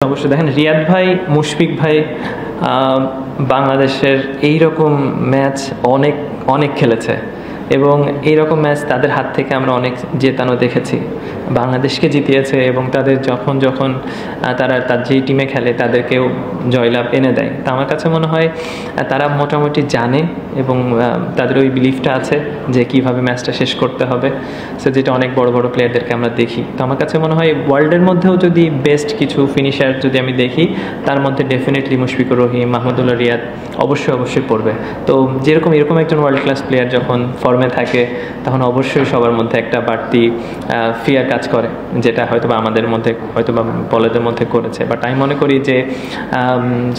অবশ্যই দেখেন রিয়াদ ভাই, মুশফিক ভাই বাংলাদেশের এইরকম ম্যাচ অনেক অনেক খেলেছে এবং এইরকম ম্যাচ তাদের হাত থেকে আমরা অনেক জেতানো দেখেছি। বাংলাদেশকে জিতিয়েছে এবং তাদের যখন যখন তারা তার যেই টিমে খেলে তাদেরকেও জয়লাভ এনে দেয়। তো আমার কাছে মনে হয় তারা মোটামুটি জানে এবং তাদের ওই বিলিফটা আছে যে কীভাবে ম্যাচটা শেষ করতে হবে। সো যেটা অনেক বড় বড় প্লেয়ারদেরকে আমরা দেখি। তো আমার কাছে মনে হয় ওয়ার্ল্ডের মধ্যেও যদি বেস্ট কিছু ফিনিশার যদি আমি দেখি তার মধ্যে ডেফিনেটলি মুশফিকুর রহিম, মাহমুদুল্লাহ রিয়াদ অবশ্যই পড়বে। তো যেরকম এরকম একজন ওয়ার্ল্ড ক্লাস প্লেয়ার যখন ফর্মে থাকে তখন অবশ্যই সবার মধ্যে একটা বাড়তি ফিয়ার কাজ করে, যেটা হয়তো বা আমাদের মধ্যে হয়তো বা বলেদের মধ্যে করেছে। বাট আমি মনে করি যে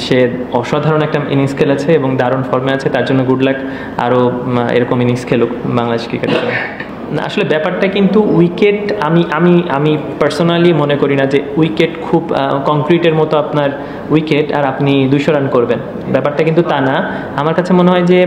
সে অসাধারণ একটা ইনিংস খেলেছে এবং দারুণ ফর্মে আছে, তার জন্য গুড লাক। আরও এরকম ইনিংস খেলুক বাংলাদেশ ক্রিকেটের। না আসলে ব্যাপারটা কিন্তু উইকেট আমি আমি আমি পার্সোনালি মনে করি না যে উইকেট খুব কংক্রিটের মতো আপনার উইকেট আর আপনি 200 রান করবেন, ব্যাপারটা কিন্তু তা না। আমার কাছে মনে হয় যে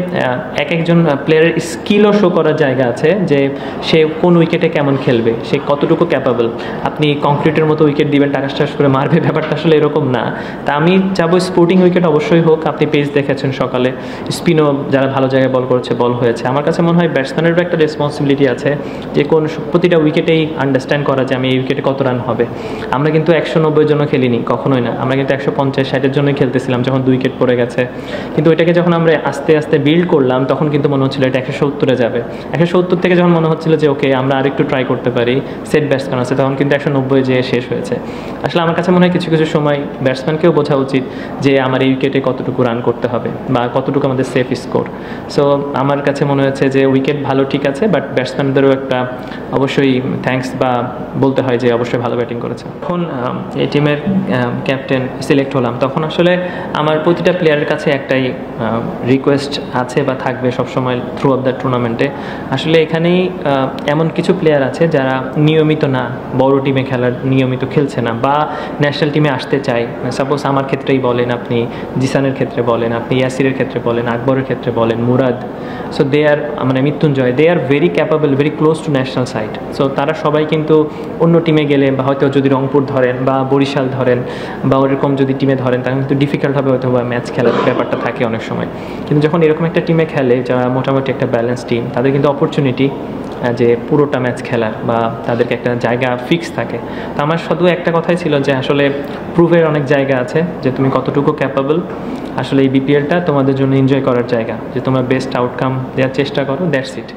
এক একজন প্লেয়ারের স্কিলও শো করার জায়গা আছে, যে সে কোন উইকেটে কেমন খেলবে, সে কতটুকু ক্যাপাবল। আপনি কংক্রিটের মতো উইকেট দিবেন, টাকাস করে মারবে, ব্যাপারটা আসলে এরকম না। তা আমি চাবো স্পোর্টিং উইকেট অবশ্যই হোক। আপনি পেস দেখেছেন সকালে, স্পিনও যারা ভালো জায়গায় বল করেছে বল হয়েছে। আমার কাছে মনে হয় ব্যাটসম্যানেরও একটা রেসপন্সিবিলিটি আছে যে কোন প্রতিটা উইকেটেই আন্ডারস্ট্যান্ড করা যে আমি এই উইকেটে কত রান হবে। আমরা কিন্তু 190 জন্য খেলিনি, কখনোই না। আমরা কিন্তু 150-60-এর জন্যই খেলতেছিলাম যখন 2 উইকেট পড়ে গেছে। কিন্তু ওইটাকে যখন আমরা আস্তে আস্তে বিল্ড করলাম তখন কিন্তু মনে হচ্ছিল এটা 170-এ যাবে। 170 থেকে যখন মনে হচ্ছিল যে ওকে আমরা আরেকটু ট্রাই করতে পারি, সেট ব্যাটসম্যান আছে, তখন কিন্তু 190 যেয়ে শেষ হয়েছে। আসলে আমার কাছে মনে হয় কিছু কিছু সময় ব্যাটসম্যানকেও বোঝা উচিত যে আমার এই উইকেটে কতটুকু রান করতে হবে বা কতটুকু আমাদের সেফ স্কোর। সো আমার কাছে মনে হয়েছে যে উইকেট ভালো ঠিক আছে, বাট ব্যাটসম্যানদেরও একটা অবশ্যই থ্যাঙ্কস বা বলতে হয় যে অবশ্যই ভালো ব্যাটিং করেছে। যখন এই টিমের ক্যাপ্টেন সিলেক্ট হলাম তখন আসলে আমার প্রতিটা প্লেয়ারের কাছে একটাই রিকোয়েস্ট আছে বা থাকবে সবসময় থ্রু অফ দ্য টুর্নামেন্টে। আসলে এখানেই এমন কিছু প্লেয়ার আছে যারা নিয়মিত না, বড় টিমে খেলার নিয়মিত খেলছে না বা ন্যাশনাল টিমে আসতে চায়। সাপোজ আমার ক্ষেত্রেই বলেন, আপনি জিসানের ক্ষেত্রে বলেন, আপনি ইয়াসিরের ক্ষেত্রে বলেন, আকবরের ক্ষেত্রে বলেন, মুরাদ। সো দে আর মানে Mrityunjay, they are very capable, very close to national side. So তারা সবাই কিন্তু অন্য টিমে গেলে বা হয়তো যদি রংপুর ধরেন বা বরিশাল ধরেন বা ওরকম যদি টিমে ধরেন তাহলে কিন্তু ডিফিকাল্ট হবে হয়তো বা ম্যাচ খেলার ব্যাপারটা থাকে অনেক সময়। কিন্তু যখন এরকম একটা টিমে খেলে যারা মোটামুটি একটা ব্যালেন্স টিম, তাদের কিন্তু অপরচুনিটি যে পুরোটা ম্যাচ খেলার বা তাদেরকে একটা জায়গা ফিক্স থাকে। তো আমার শুধু একটা কথাই ছিল যে আসলে প্রুভের অনেক জায়গা আছে যে তুমি কতটুকু ক্যাপাবল। আসলে এই বিপিএলটা তোমাদের জন্য এনজয় করার জায়গা, যে তোমরা বেস্ট আউটকাম দেওয়ার চেষ্টা করো, দ্যাটস ইট।